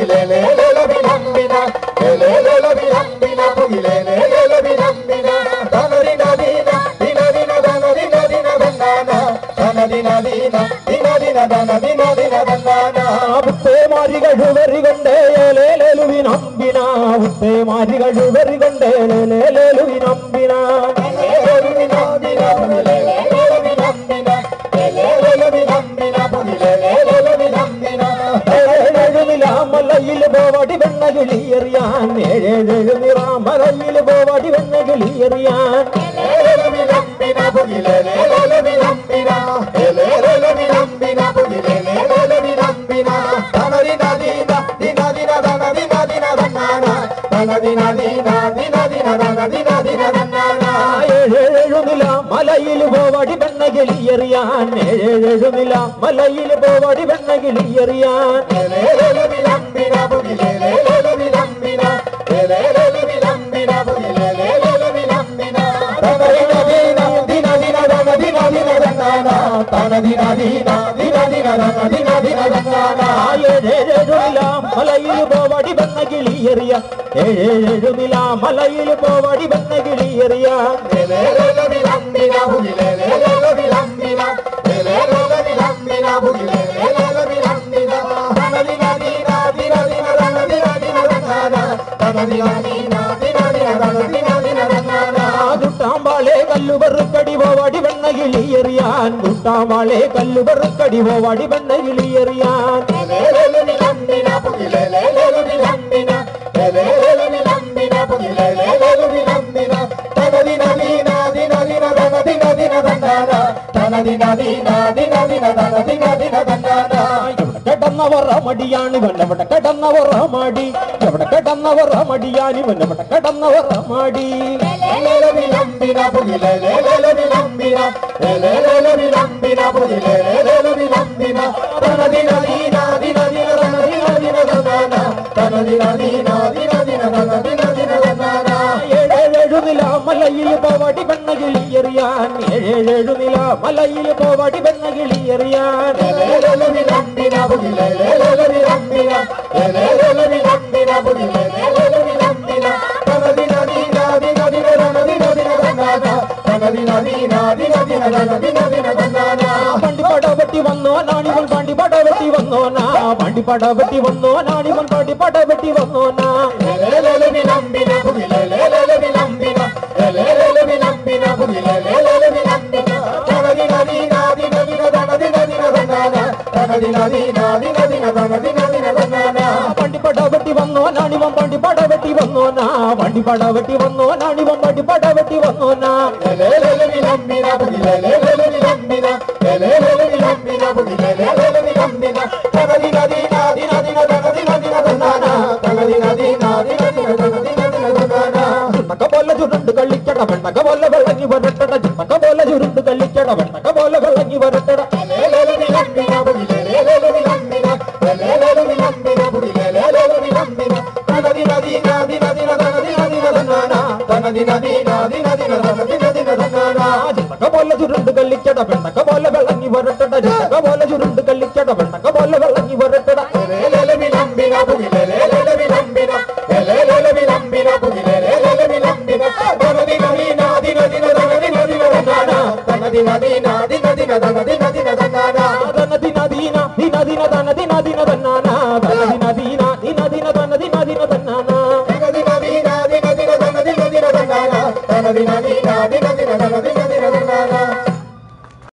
pugilele bilambina lele bilambina pugilele bilambina danadina dina dina dina danadina dina danana danadina dina dina dina danadina dina danana ഉത്തേ മാരികൾ വരികണ്ടേ ലേലു വിനമ്പിന ഉത്തേ മാരികൾ വരികണ്ടേ ലേലു വിനമ്പിന മലയിൽ പോവാടി വെണ്ണകിളിയെറിയാൻ മലയിൽ പോവാടി വെണ്ണകിളിയെറിയാൻ ഏഴേഴുനില മലയിൽ പോവാടി വെണ്ണകിളിയെറിയാൻ ഏഴേഴുനില മലയിൽ പോവാടി വെണ്ണകിളിയെറിയാൻ ഏഴേഴുനില മലയിൽ പോവാടി വെണ്ണകിളിയെറിയ ഏഴേഴുനില മലയിൽ പോവാടി വെണ്ണകിളിയെറിയ കുട്ടാമ്പാളെ കല്ലുപറുക്കടി പോവാടി വെണ്ണകിളിയെറിയാൻ കുട്ടാമ്പാളെ കല്ലുപറുക്കടി പോവാടി വെണ്ണകിളിയെറിയാൻ കിടന്നവർ മടിയാണ് വന്നവിടെ കിടന്നവർ മടി എവിടെ കിടന്നവർ മടിയാണ് വന്നവിടെ കിടന്നവർ മടി ഏഴേഴുനില മലയിൽ പോവാടി വെണ്ണകിളിയെറിയാൻ ഏഴേഴുനില മലയിൽ പോവാടി വെണ്ണകിളിയെറിയാൻ പണ്ടിപ്പടവെട്ടി വന്നോ നാണിവൻ പണ്ടിപ്പടവെട്ടി വന്നോനാ പണ്ടിപ്പടവെട്ടി വന്നോ നാണിവൻ പണ്ടിപ്പടവെട്ടി വന്നോനാ പണ്ടിപ്പടവെട്ടി വന്നോ നാണിവൻ പണ്ടിപ്പടവെട്ടി വന്നോനാ പണ്ടിപ്പടവെട്ടി വന്നോ നാണിവൻ പണ്ടിപ്പടവെട്ടി വന്നോനാ പോലെ ചുരുണ്ട് കളിക്കട വെണ്ണക പോലെ വെള്ളങ്ങി വരട്ടട ചിന്നക പോലെ ചുരുണ്ട് കളിക്കട വെണ്ണക പോലെ വെള്ളങ്ങി വരട്ടട ചിന്നക പോലെ ചുരുണ്ട് കളിക്കട വെണ്ണക പോലെ വെള്ളങ്ങി വരട്ടട ചിന്നക പോലെ ചുരുണ്ട് കളിക്കട വെണ്ണക പോലെ വെള്ളങ്ങി വരട്ടട Dina